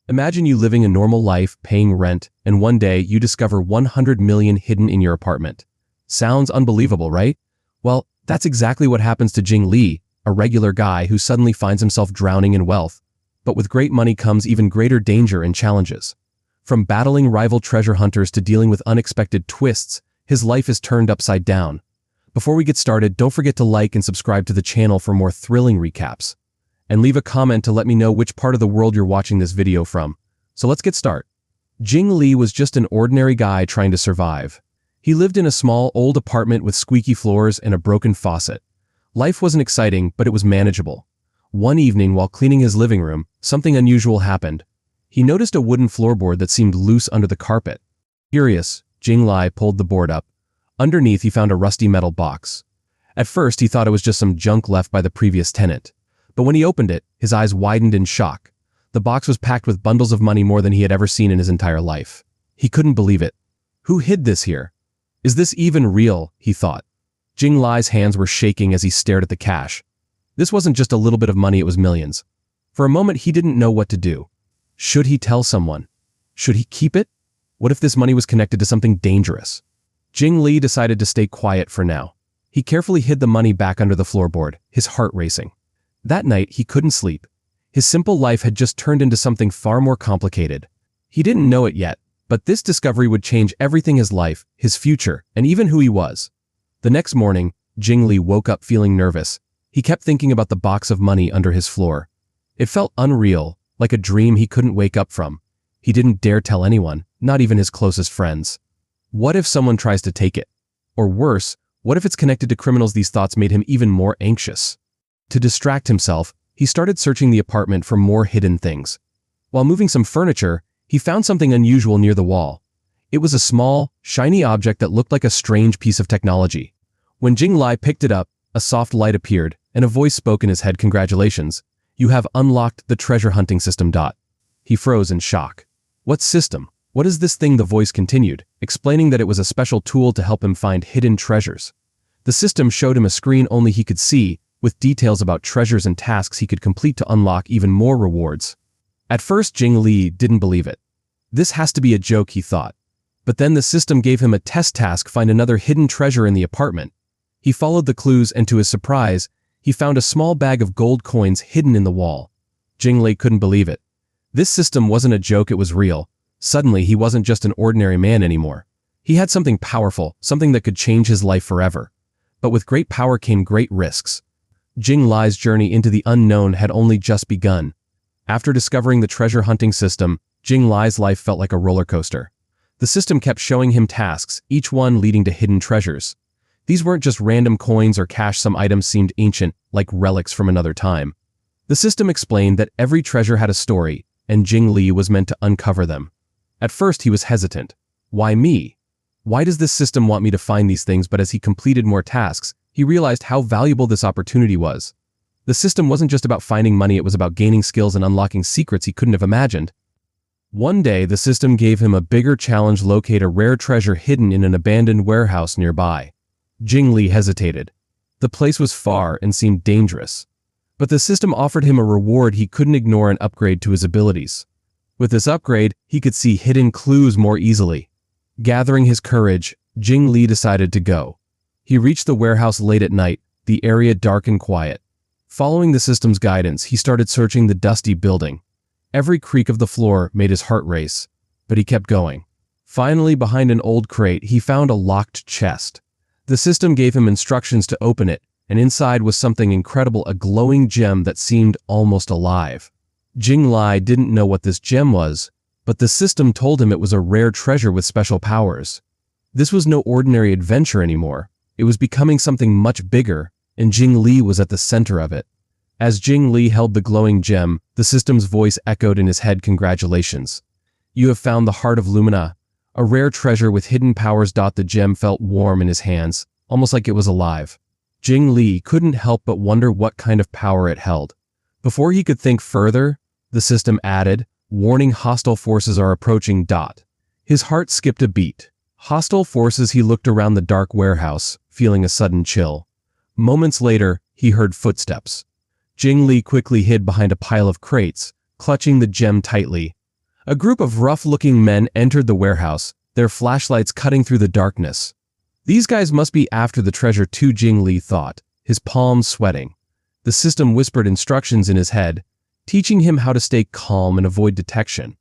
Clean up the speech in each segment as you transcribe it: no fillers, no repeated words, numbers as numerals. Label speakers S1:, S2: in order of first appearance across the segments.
S1: Imagine you living a normal life, paying rent, and one day you discover 100 million hidden in your apartment. Sounds unbelievable, right? Well, that's exactly what happens to Jing Li, a regular guy who suddenly finds himself drowning in wealth. But with great money comes even greater danger and challenges. From battling rival treasure hunters to dealing with unexpected twists, his life is turned upside down. Before we get started, don't forget to like and subscribe to the channel for more thrilling recaps. And leave a comment to let me know which part of the world you're watching this video from. So let's get started. Jing Li was just an ordinary guy trying to survive. He lived in a small, old apartment with squeaky floors and a broken faucet. Life wasn't exciting, but it was manageable. One evening, while cleaning his living room, something unusual happened. He noticed a wooden floorboard that seemed loose under the carpet. Curious, Jing Li pulled the board up. Underneath, he found a rusty metal box. At first, he thought it was just some junk left by the previous tenant. But when he opened it, his eyes widened in shock. The box was packed with bundles of money, more than he had ever seen in his entire life. He couldn't believe it. Who hid this here? Is this even real? He thought. Jing Li's hands were shaking as he stared at the cash. This wasn't just a little bit of money, it was millions. For a moment, he didn't know what to do. Should he tell someone? Should he keep it? What if this money was connected to something dangerous? Jing Li decided to stay quiet for now. He carefully hid the money back under the floorboard, his heart racing. That night, he couldn't sleep. His simple life had just turned into something far more complicated. He didn't know it yet, but this discovery would change everything: his life, his future, and even who he was. The next morning, Jing Li woke up feeling nervous. He kept thinking about the box of money under his floor. It felt unreal, like a dream he couldn't wake up from. He didn't dare tell anyone, not even his closest friends. What if someone tries to take it? Or worse, what if it's connected to criminals? These thoughts made him even more anxious. To distract himself, he started searching the apartment for more hidden things. While moving some furniture, he found something unusual near the wall. It was a small, shiny object that looked like a strange piece of technology. When Jing Li picked it up, a soft light appeared, and a voice spoke in his head. "Congratulations, you have unlocked the treasure hunting system." He froze in shock. What system? What is this thing? The voice continued, explaining that it was a special tool to help him find hidden treasures. The system showed him a screen only he could see, with details about treasures and tasks he could complete to unlock even more rewards. At first, Jing Li didn't believe it. This has to be a joke, he thought. But then the system gave him a test task: find another hidden treasure in the apartment. He followed the clues, and to his surprise, he found a small bag of gold coins hidden in the wall. Jing Li couldn't believe it. This system wasn't a joke, it was real. Suddenly, he wasn't just an ordinary man anymore. He had something powerful, something that could change his life forever. But with great power came great risks. Jing Li's journey into the unknown had only just begun. After discovering the treasure hunting system, Jing Li's life felt like a roller coaster. The system kept showing him tasks, each one leading to hidden treasures. These weren't just random coins or cash. Some items seemed ancient, like relics from another time. The system explained that every treasure had a story, and Jing Li was meant to uncover them. At first, he was hesitant. Why me? Why does this system want me to find these things? But as he completed more tasks, he realized how valuable this opportunity was. The system wasn't just about finding money, it was about gaining skills and unlocking secrets he couldn't have imagined. One day, the system gave him a bigger challenge: locate a rare treasure hidden in an abandoned warehouse nearby. Jing Li hesitated. The place was far and seemed dangerous. But the system offered him a reward he couldn't ignore: an upgrade to his abilities. With this upgrade, he could see hidden clues more easily. Gathering his courage, Jing Li decided to go. He reached the warehouse late at night, the area dark and quiet. Following the system's guidance, he started searching the dusty building. Every creak of the floor made his heart race, but he kept going. Finally, behind an old crate, he found a locked chest. The system gave him instructions to open it, and inside was something incredible: a glowing gem that seemed almost alive. Jing Li didn't know what this gem was, but the system told him it was a rare treasure with special powers. This was no ordinary adventure anymore. It was becoming something much bigger, and Jing Li was at the center of it. As Jing Li held the glowing gem, the system's voice echoed in his head: "Congratulations. You have found the Heart of Lumina, a rare treasure with hidden powers." The gem felt warm in his hands, almost like it was alive. Jing Li couldn't help but wonder what kind of power it held. Before he could think further, the system added, "Warning, hostile forces are approaching." His heart skipped a beat. Hostile forces? He looked around the dark warehouse, feeling a sudden chill. Moments later, he heard footsteps. Jing Li quickly hid behind a pile of crates, clutching the gem tightly. A group of rough-looking men entered the warehouse, their flashlights cutting through the darkness. These guys must be after the treasure too, Jing Li thought, his palms sweating. The system whispered instructions in his head, teaching him how to stay calm and avoid detection.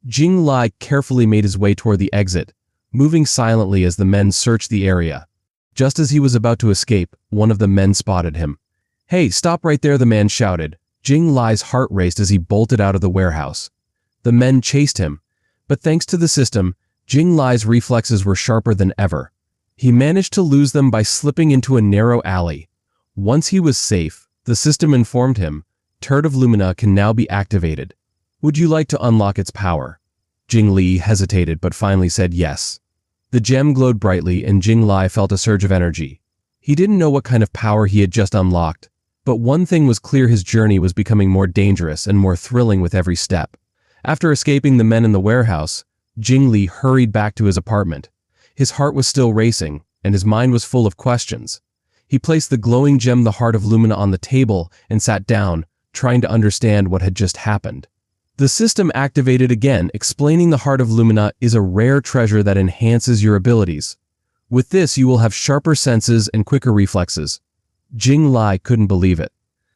S1: Jing Li carefully made his way toward the exit, moving silently as the men searched the area. Just as he was about to escape, one of the men spotted him. "Hey, stop right there," the man shouted. Jing Li's heart raced as he bolted out of the warehouse. The men chased him, but thanks to the system, Jing Li's reflexes were sharper than ever. He managed to lose them by slipping into a narrow alley. Once he was safe, the system informed him, Turd of Lumina can now be activated. Would you like to unlock its power? Jing Li hesitated but finally said yes. The gem glowed brightly and Jing Li felt a surge of energy. He didn't know what kind of power he had just unlocked, but one thing was clear: his journey was becoming more dangerous and more thrilling with every step. After escaping the men in the warehouse, Jing Li hurried back to his apartment. His heart was still racing, and his mind was full of questions. He placed the glowing gem, the Heart of Lumina, on the table and sat down, trying to understand what had just happened. The system activated again, explaining the Heart of Lumina is a rare treasure that enhances your abilities. With this, you will have sharper senses and quicker reflexes. Jing Li couldn't believe it.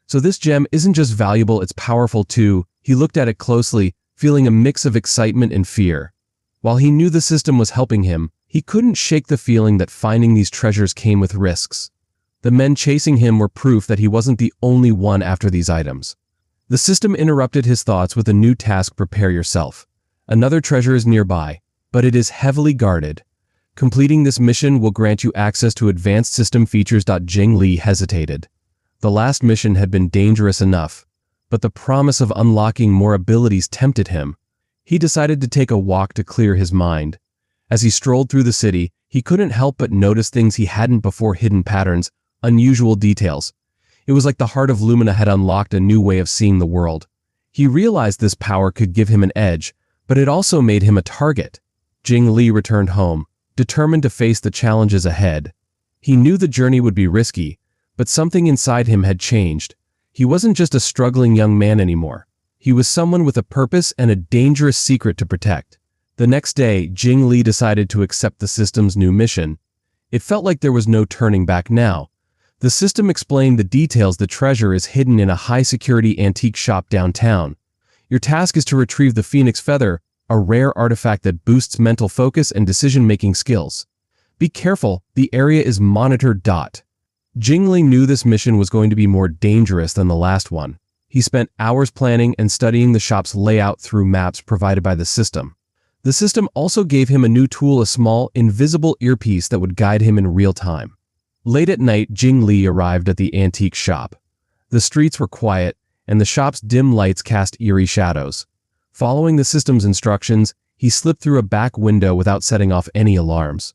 S1: So this gem isn't just valuable, it's powerful too. He looked at it closely, feeling a mix of excitement and fear. While he knew the system was helping him, he couldn't shake the feeling that finding these treasures came with risks. The men chasing him were proof that he wasn't the only one after these items. The system interrupted his thoughts with a new task: prepare yourself. Another treasure is nearby, but it is heavily guarded. Completing this mission will grant you access to advanced system features. Jing Li hesitated. The last mission had been dangerous enough, but the promise of unlocking more abilities tempted him. He decided to take a walk to clear his mind. As he strolled through the city, he couldn't help but notice things he hadn't before: hidden patterns, unusual details. It was like the Heart of Lumina had unlocked a new way of seeing the world. He realized this power could give him an edge, but it also made him a target. Jing Li returned home, determined to face the challenges ahead. He knew the journey would be risky, but something inside him had changed. He wasn't just a struggling young man anymore. He was someone with a purpose and a dangerous secret to protect. The next day, Jing Li decided to accept the system's new mission. It felt like there was no turning back now. The system explained the details: the treasure is hidden in a high-security antique shop downtown. Your task is to retrieve the Phoenix Feather, a rare artifact that boosts mental focus and decision-making skills. Be careful, the area is monitored. Jing Li knew this mission was going to be more dangerous than the last one. He spent hours planning and studying the shop's layout through maps provided by the system. The system also gave him a new tool: a small, invisible earpiece that would guide him in real time. Late at night, Jing Li arrived at the antique shop. The streets were quiet, and the shop's dim lights cast eerie shadows. Following the system's instructions, he slipped through a back window without setting off any alarms.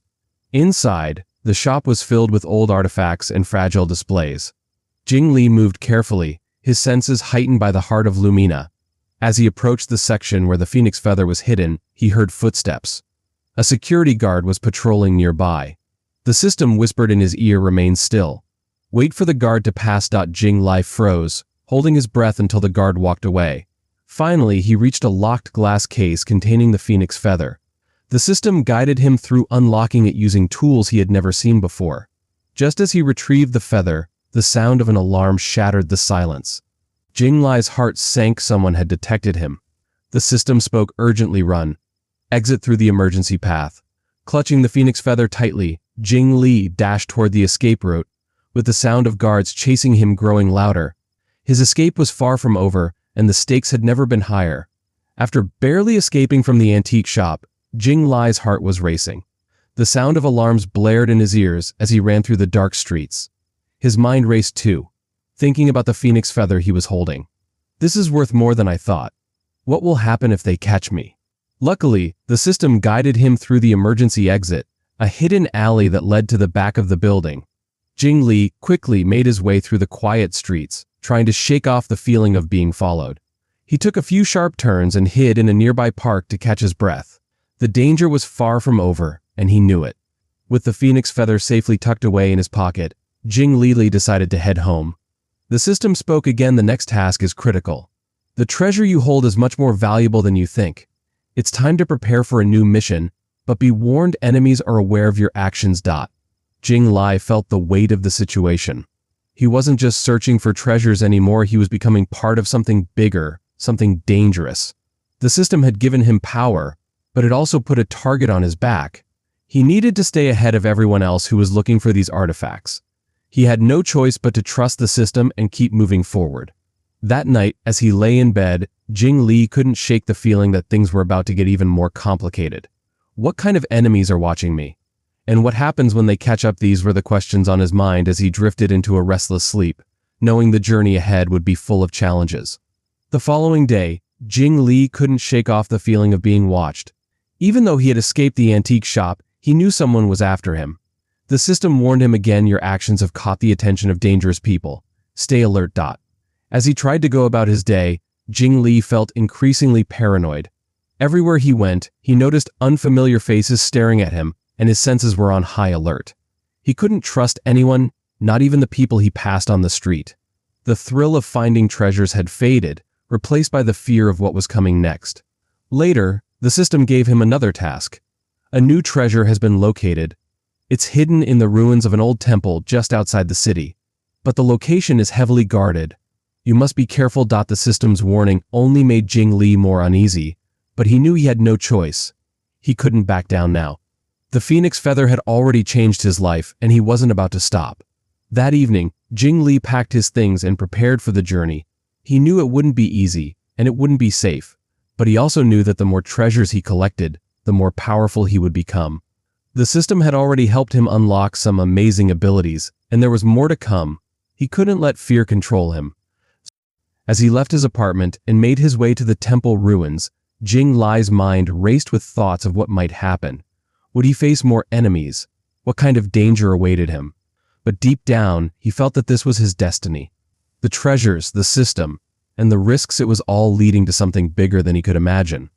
S1: Inside, the shop was filled with old artifacts and fragile displays. Jing Li moved carefully, his senses heightened by the Heart of Lumina. As he approached the section where the Phoenix Feather was hidden, he heard footsteps. A security guard was patrolling nearby. The system whispered in his ear, "Remain still. Wait for the guard to pass." Jing Li froze, holding his breath until the guard walked away. Finally, he reached a locked glass case containing the Phoenix Feather. The system guided him through unlocking it using tools he had never seen before. Just as he retrieved the feather, the sound of an alarm shattered the silence. Jing Li's heart sank. Someone had detected him. The system spoke urgently: "Run. Exit through the emergency path." Clutching the Phoenix Feather tightly, Jing Li dashed toward the escape route, with the sound of guards chasing him growing louder. His escape was far from over, and the stakes had never been higher. After barely escaping from the antique shop, Jing Li's heart was racing. The sound of alarms blared in his ears as he ran through the dark streets. His mind raced too, thinking about the Phoenix Feather he was holding. "This is worth more than I thought. What will happen if they catch me?" Luckily, the system guided him through the emergency exit, a hidden alley that led to the back of the building. Jing Li quickly made his way through the quiet streets, trying to shake off the feeling of being followed. He took a few sharp turns and hid in a nearby park to catch his breath. The danger was far from over, and he knew it. With the Phoenix Feather safely tucked away in his pocket, Jing Li decided to head home. The system spoke again: "The next task is critical. The treasure you hold is much more valuable than you think. It's time to prepare for a new mission, but be warned, enemies are aware of your actions. Jing Li felt the weight of the situation. He wasn't just searching for treasures anymore, he was becoming part of something bigger, something dangerous. The system had given him power, but it also put a target on his back. He needed to stay ahead of everyone else who was looking for these artifacts. He had no choice but to trust the system and keep moving forward. That night, as he lay in bed, Jing Li couldn't shake the feeling that things were about to get even more complicated. What kind of enemies are watching me? And what happens when they catch up? These were the questions on his mind as he drifted into a restless sleep, knowing the journey ahead would be full of challenges. The following day, Jing Li couldn't shake off the feeling of being watched. Even though he had escaped the antique shop, he knew someone was after him. The system warned him again, your actions have caught the attention of dangerous people. Stay alert. As he tried to go about his day, Jing Li felt increasingly paranoid. Everywhere he went, he noticed unfamiliar faces staring at him, and his senses were on high alert. He couldn't trust anyone, not even the people he passed on the street. The thrill of finding treasures had faded, replaced by the fear of what was coming next. Later, the system gave him another task. A new treasure has been located. It's hidden in the ruins of an old temple just outside the city, but the location is heavily guarded. You must be careful. The system's warning only made Jing Li more uneasy, but he knew he had no choice. He couldn't back down now. The phoenix feather had already changed his life, and he wasn't about to stop. That evening, Jing Li packed his things and prepared for the journey. He knew it wouldn't be easy, and it wouldn't be safe, but he also knew that the more treasures he collected, the more powerful he would become. The system had already helped him unlock some amazing abilities, and there was more to come. He couldn't let fear control him. As he left his apartment and made his way to the temple ruins, Jing Li's mind raced with thoughts of what might happen. Would he face more enemies? What kind of danger awaited him? But deep down, he felt that this was his destiny. The treasures, the system, and the risks, it was all leading to something bigger than he could imagine.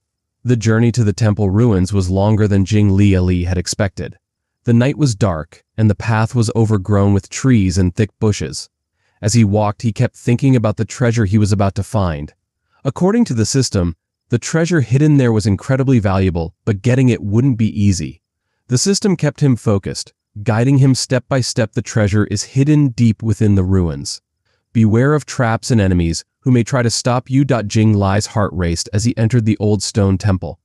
S1: The journey to the temple ruins was longer than Jing Li had expected. The night was dark, and the path was overgrown with trees and thick bushes. As he walked, he kept thinking about the treasure he was about to find. According to the system, the treasure hidden there was incredibly valuable, but getting it wouldn't be easy. The system kept him focused, guiding him step by step. The treasure is hidden deep within the ruins. Beware of traps and enemies who may try to stop you. Jing Li's heart raced as he entered the old stone temple.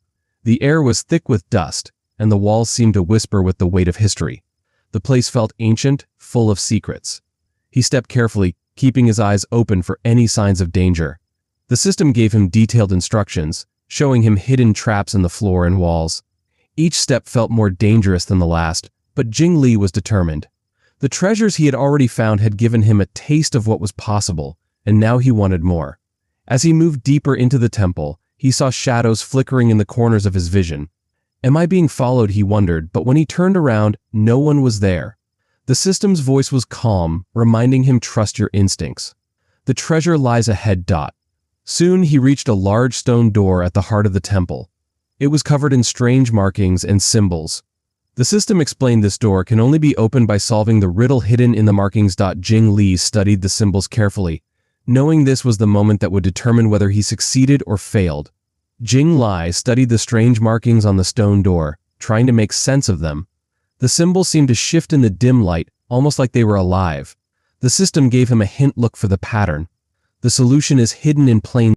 S1: The air was thick with dust, and the walls seemed to whisper with the weight of history. The place felt ancient, full of secrets. He stepped carefully, keeping his eyes open for any signs of danger. The system gave him detailed instructions, showing him hidden traps in the floor and walls. Each step felt more dangerous than the last, but Jing Li was determined. The treasures he had already found had given him a taste of what was possible, and now he wanted more. As he moved deeper into the temple, he saw shadows flickering in the corners of his vision. Am I being followed? He wondered, but when he turned around, no one was there. The system's voice was calm, reminding him, trust your instincts. The treasure lies ahead. Soon he reached a large stone door at the heart of the temple. It was covered in strange markings and symbols. The system explained this door can only be opened by solving the riddle hidden in the markings. Jing Li studied the symbols carefully, knowing this was the moment that would determine whether he succeeded or failed. Jing Li studied the strange markings on the stone door, trying to make sense of them. The symbols seemed to shift in the dim light, almost like they were alive. The system gave him a hint. Look for the pattern. The solution is hidden in plain